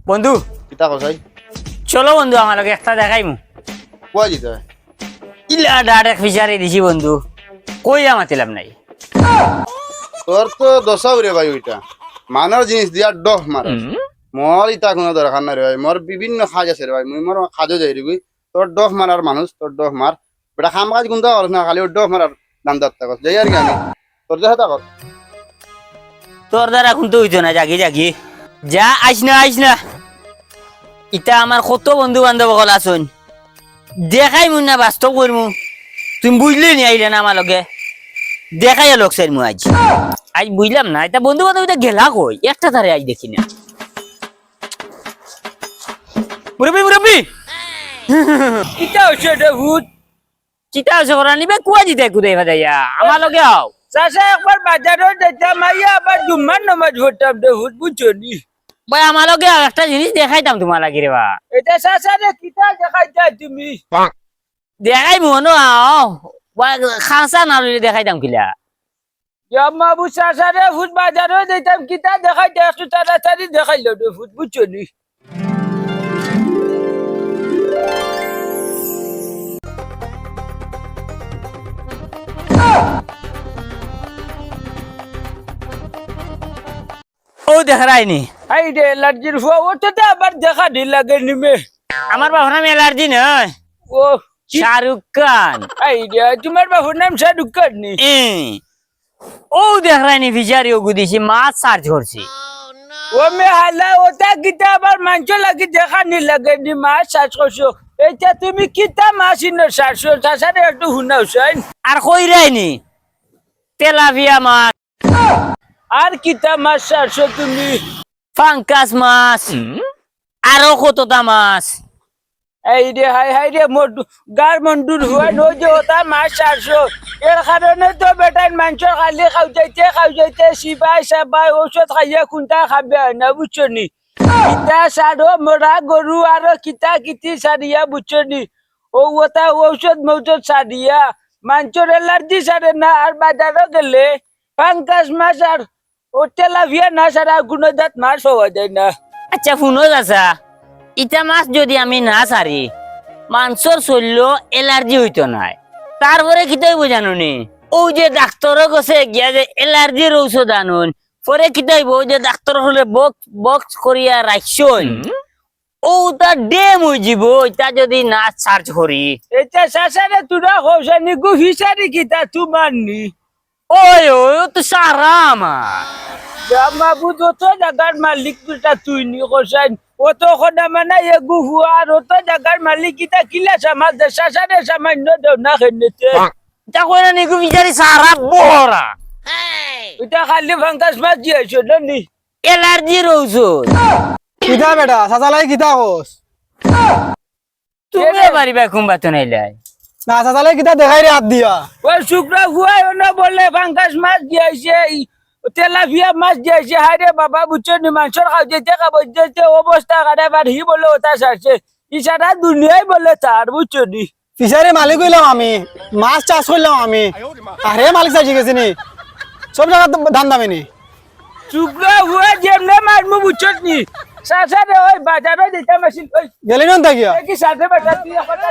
বন্ধু কিতা কসাই চলো বন্ধু আমার লগে একটা দেখাইমু কোয়া দিতে ইলা ডাইরেক্ট ফিশারি দিছি বন্ধু কই মাতিলাম নাই তোর তো দশাও রে ভাই ওইটা মানর জিনিস দিয়া ডহ মার মোর ইতা কোনো দরকার নাই রে ভাই মোর বিভিন্ন কাজ আছে রে ভাই মুই মোর কাজও যাই রে তোর ডহ মারার মানুষ তোর ডহ মার বেটা কাম কাজ গুনতা করছ না খালি ডহ মারার দাম দত্তা কর যাই আর কি আমি তোর দেখা তা কর তোর দ্বারা কিন্তু হইতো না জাগি জাগি যা আইস না ইটা আমার কত বন্ধু বান্ধব সকল আছুন দেখাই মুই না বাস্তব করমু তুমি বুঝলি নি আইলে না আমার লগে দেখাই লোক চাই মু আজ আজ বুঝলাম না এটা বন্ধু বান্ধব এটা গেলা কই একটা ধারে আজ দেখি না মুরব্বি কিতা হচ্ছে রে ভূত চিতা আছে করা নিবে কুয়া জিতে কুদাই ভাইয়া আমার লগে আও চাচা একবার বাজারও যেতাম আইয়া আবার জুম্মার নামাজ পড়তাম রে ভূত বুঝছো নি ভাই আমার লগে আও একটা জিনিস দেখাইতাম তোমার লাগি রে বা এটা চাচা রে কিতা দেখাইতা তুমি দেখাই মনো আও খাসা না দেখাইতাম কিলা জাম্মা বু চাচা রে ভূত বাজারও যেতাম কিতা দেখাইতা একটু তাড়াতাড়ি দেখাইলো রে ভূত বুঝছো নি ও দেখাইনি আই রে এলার্জির ফুয়া ওটা তো আবার দেখা ঢিল লাগে নিমে আমার বাবার নাম এলার্জি নয় ও শাহরুখ খান আই রে তোমার বাবুর নাম শাহরুখ খান নি ও দেখাইনি ফিশারি ও গুদিছি মাছ সার্চ করছি ও মে হালা ওটা কিতা আবার মাংস লাগি দেখা নি লাগে নি মাছ শ্বাস করছো এটা তুমি কিতা মাছ ইনো শ্বাসো চাচারে একটু শুনাওছেন আর কই রাইনি তেলাপিয়া মাছ আর কিতা মাছ শ্বাসো তুমি ফাঙ্কাস মাছ আরো কতটা মাছ এই রে হাই রে মোর গার মন্ডুর হুয়া নো যে ওটা মাছ শ্বাসো এর কারণে তো বেটার মাংস খালি খাও যাইতে সিবাই সাবাই ঔষধ খাইয়া কোনটা খাবে না বুঝছো নি কিতা সারো মোরা গরু আর কিতা কিতি সারিয়া বুঝছো নি ও ওটা ঔষধ মৌষধ সারিয়া মাংসর এলার্জি সারে না আর বাজারও গেলে পাঙ্কাস মাছ আর ও তেলাপিয়া না সারা কোনো জাত মাছ হওয়া যায় না আচ্ছা শুনো চাচা ইটা মাছ যদি আমি না সারি মাংসর শরীর এলার্জি হইতো নাই তারপরে কিতাই বোঝানো নি ও যে ডাক্তার গেছে গিয়া যে এলার্জির ঔষধ আনুন পরে কিতাইব যে ডাক্তার হলে বক্স করিয়া রাখছন ও তার ডেম হয়ে যাব এটা যদি না সার্চ করি এটা শাসারে তুরা হোসানি গু হিসারি কিতা তোমার নি ওই ওই তো সারা আমার জামা বুঝো তো জায়গার মালিক তুটা তুই নি হোসান ও তো খোদা মানে এগু হুয়া আর ও তো জায়গার মালিক কিতা কিলা সমাজ শাসারে সামান্য দেও না খেনেতে এটা কইরা নিগু বিচারি সারা বড়া এটা খালি ফাঙ্কাস মাছ দিয়েছো নি এলার্জির ঔষধ কিতা বেটা সাসালাই কিতা হোস তুমি পারিবা কুম্বাতো নাইলাই না সাসালাই কিতা দেখাই রে হাত দিয়া ওই শুক্র হুয়া না বলে ফাঙ্কাস মাছ দিয়েছে তেলাপিয়া মাছ দিয়েছে হারে বাবা বুঝছো নি মাংসর খাও যেতে খাবো যেতে অবস্থা খারাপ আর হি বলে ওটা সারছে ইসারা দুনিয়ায় বলে তার বুঝছো নি ফিশারি মালিক হইলাম আমি মাছ চাষ করলাম আমি আরে মালিক চাষি গেছি নি সব জায়গা ধান দামে নি শুক্র হুয়া যেমনে মারমু বুঝছো নি সাসারে ওই বাজারে যেতে মেশিন ওই গেলি না থাকিয়া কি সাথে বেটা তুই কথা